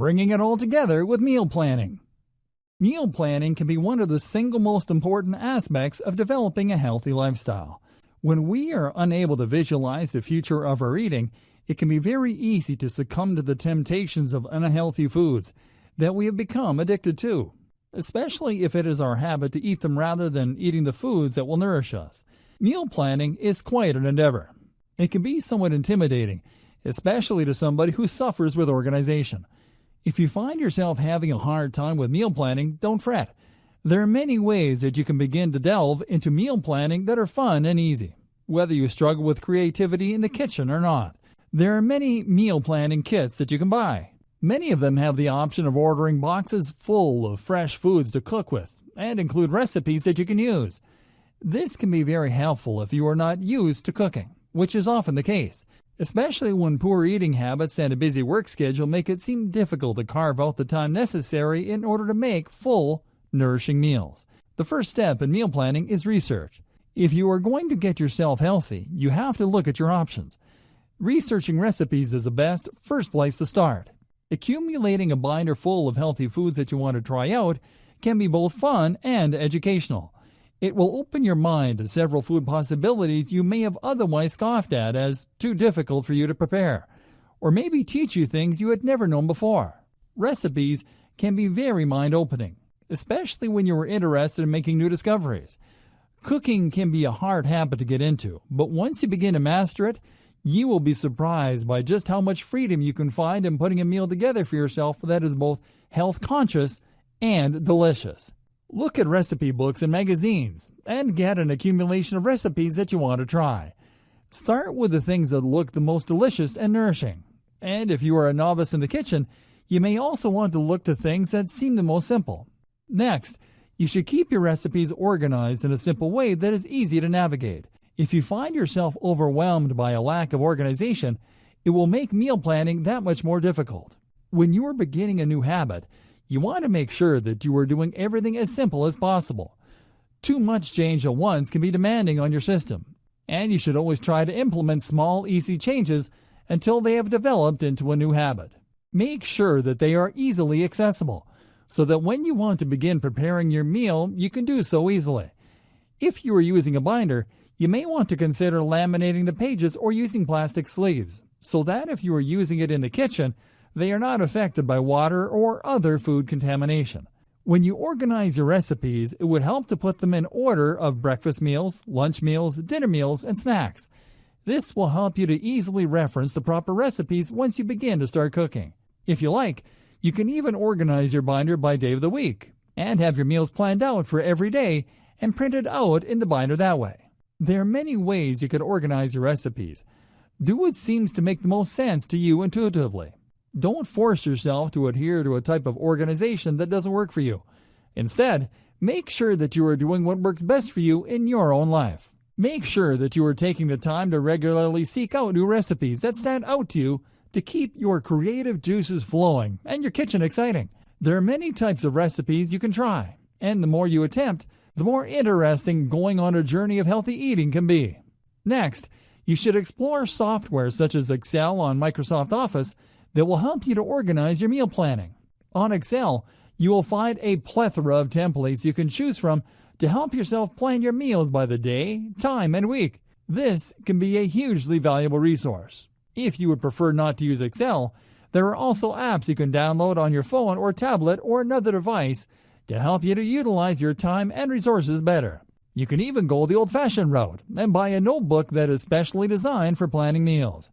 bringing it all together with meal planning. Meal planning can be one of the single most important aspects of developing a healthy lifestyle. When we are unable to visualize the future of our eating, it can be very easy to succumb to the temptations of unhealthy foods that we have become addicted to, especially if it is our habit to eat them rather than eating the foods that will nourish us. Meal planning is quite an endeavor. It can be somewhat intimidating, especially to somebody who suffers with organization. If you find yourself having a hard time with meal planning, don't fret. There are many ways that you can begin to delve into meal planning that are fun and easy, whether you struggle with creativity in the kitchen or not. There are many meal planning kits that you can buy. Many of them have the option of ordering boxes full of fresh foods to cook with and include recipes that you can use. This can be very helpful if you are not used to cooking, which is often the case, especially when poor eating habits and a busy work schedule make it seem difficult to carve out the time necessary in order to make full, nourishing meals. The first step in meal planning is research. If you are going to get yourself healthy, you have to look at your options. Researching recipes is the best first place to start. Accumulating a binder full of healthy foods that you want to try out can be both fun and educational. It will open your mind to several food possibilities you may have otherwise scoffed at as too difficult for you to prepare, or maybe teach you things you had never known before. Recipes can be very mind-opening, especially when you are interested in making new discoveries. Cooking can be a hard habit to get into, but once you begin to master it, you will be surprised by just how much freedom you can find in putting a meal together for yourself that is both health-conscious and delicious. Look at recipe books and magazines and get an accumulation of recipes that you want to try. Start with the things that look the most delicious and nourishing. And if you are a novice in the kitchen, you may also want to look to things that seem the most simple. Next, you should keep your recipes organized in a simple way that is easy to navigate. If you find yourself overwhelmed by a lack of organization, it will make meal planning that much more difficult. When you are beginning a new habit, you want to make sure that you are doing everything as simple as possible. Too much change at once can be demanding on your system, and you should always try to implement small, easy changes until they have developed into a new habit. Make sure that they are easily accessible, so that when you want to begin preparing your meal, you can do so easily. If you are using a binder, you may want to consider laminating the pages or using plastic sleeves, so that if you are using it in the kitchen, they are not affected by water or other food contamination. When you organize your recipes, it would help to put them in order of breakfast meals, lunch meals, dinner meals, and snacks. This will help you to easily reference the proper recipes once you begin to start cooking. If you like, you can even organize your binder by day of the week and have your meals planned out for every day and printed out in the binder that way. There are many ways you can organize your recipes. Do what seems to make the most sense to you intuitively. Don't force yourself to adhere to a type of organization that doesn't work for you. Instead, make sure that you are doing what works best for you in your own life. Make sure that you are taking the time to regularly seek out new recipes that stand out to you to keep your creative juices flowing and your kitchen exciting. There are many types of recipes you can try, and the more you attempt, the more interesting going on a journey of healthy eating can be. Next, you should explore software such as Excel on Microsoft Office that will help you to organize your meal planning. On Excel, you will find a plethora of templates you can choose from to help yourself plan your meals by the day, time, and week. This can be a hugely valuable resource. If you would prefer not to use Excel, there are also apps you can download on your phone or tablet or another device to help you to utilize your time and resources better. You can even go the old-fashioned route and buy a notebook that is specially designed for planning meals.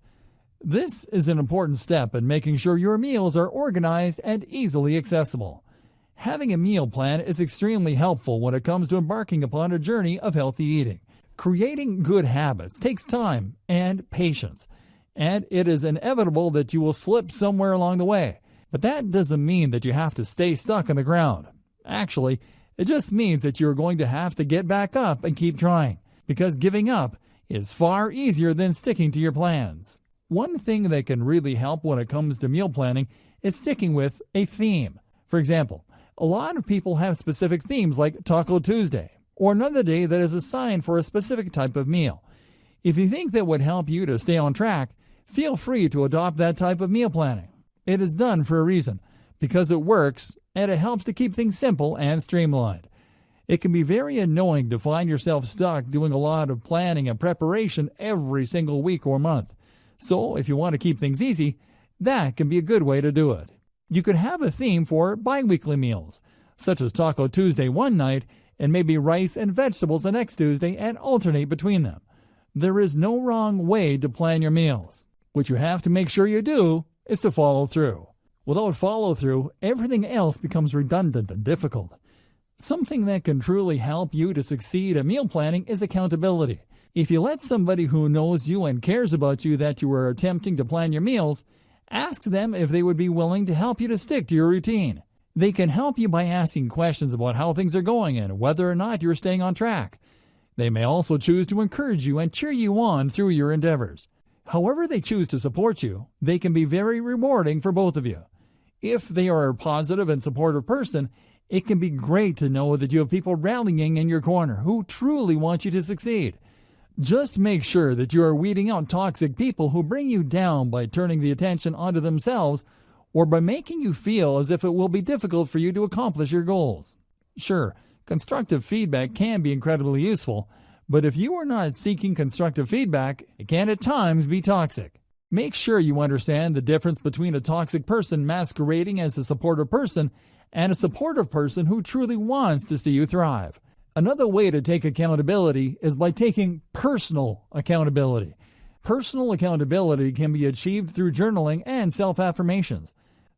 This is an important step in making sure your meals are organized and easily accessible. Having a meal plan is extremely helpful when it comes to embarking upon a journey of healthy eating. Creating good habits takes time and patience, and it is inevitable that you will slip somewhere along the way. But that doesn't mean that you have to stay stuck on the ground. Actually, it just means that you're going to have to get back up and keep trying, because giving up is far easier than sticking to your plans. One thing that can really help when it comes to meal planning is sticking with a theme. For example, a lot of people have specific themes like Taco Tuesday, or another day that is assigned for a specific type of meal. If you think that would help you to stay on track, feel free to adopt that type of meal planning. It is done for a reason. because it works and it helps to keep things simple and streamlined. It can be very annoying to find yourself stuck doing a lot of planning and preparation every single week or month. So if you want to keep things easy, that can be a good way to do it. You could have a theme for bi-weekly meals, such as Taco Tuesday one night and maybe rice and vegetables the next Tuesday and alternate between them. There is no wrong way to plan your meals. What you have to make sure you do is to follow through. Without follow-through, everything else becomes redundant and difficult. Something that can truly help you to succeed at meal planning is accountability. If you let somebody who knows you and cares about you that you are attempting to plan your meals, ask them if they would be willing to help you to stick to your routine. They can help you by asking questions about how things are going and whether or not you're staying on track. They may also choose to encourage you and cheer you on through your endeavors. However they choose to support you, they can be very rewarding for both of you. If they are a positive and supportive person, it can be great to know that you have people rallying in your corner who truly want you to succeed. Just make sure that you are weeding out toxic people who bring you down by turning the attention onto themselves or by making you feel as if it will be difficult for you to accomplish your goals. Sure, constructive feedback can be incredibly useful, but if you are not seeking constructive feedback, it can at times be toxic. Make sure you understand the difference between a toxic person masquerading as a supportive person and a supportive person who truly wants to see you thrive. Another way to take accountability is by taking personal accountability. Personal accountability can be achieved through journaling and self-affirmations.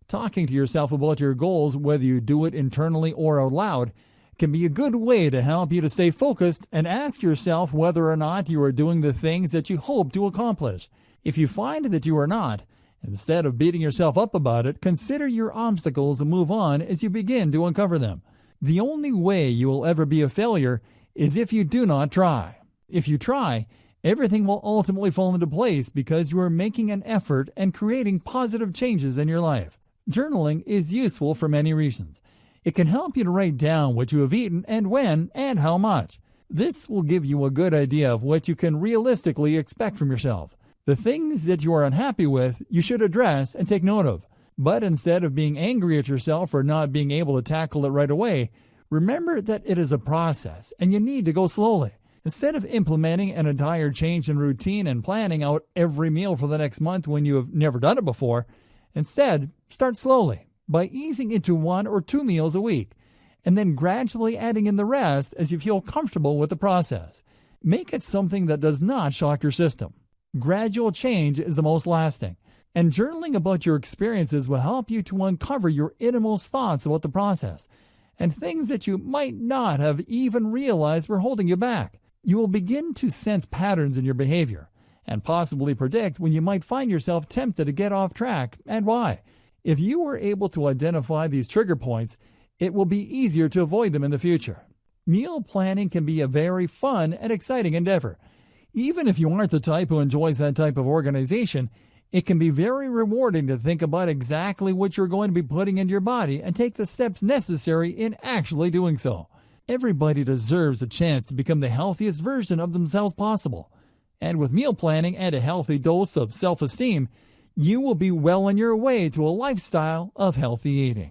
Talking to yourself about your goals, whether you do it internally or out loud, can be a good way to help you to stay focused and ask yourself whether or not you are doing the things that you hope to accomplish. If you find that you are not, instead of beating yourself up about it, consider your obstacles and move on as you begin to uncover them. The only way you will ever be a failure is if you do not try. If you try, everything will ultimately fall into place because you are making an effort and creating positive changes in your life. Journaling is useful for many reasons. It can help you to write down what you have eaten and when and how much. This will give you a good idea of what you can realistically expect from yourself. The things that you are unhappy with, you should address and take note of. But instead of being angry at yourself for not being able to tackle it right away, remember that it is a process and you need to go slowly. Instead of implementing an entire change in routine and planning out every meal for the next month when you have never done it before, instead, start slowly by easing into 1 or 2 meals a week, and then gradually adding in the rest as you feel comfortable with the process. Make it something that does not shock your system. Gradual change is the most lasting, and journaling about your experiences will help you to uncover your innermost thoughts about the process and things that you might not have even realized were holding you back. You will begin to sense patterns in your behavior and possibly predict when you might find yourself tempted to get off track and why. If you are able to identify these trigger points, it will be easier to avoid them in the future. Meal planning can be a very fun and exciting endeavor. Even if you aren't the type who enjoys that type of organization, it can be very rewarding to think about exactly what you're going to be putting into your body and take the steps necessary in actually doing so. Everybody deserves a chance to become the healthiest version of themselves possible. And with meal planning and a healthy dose of self-esteem, you will be well on your way to a lifestyle of healthy eating.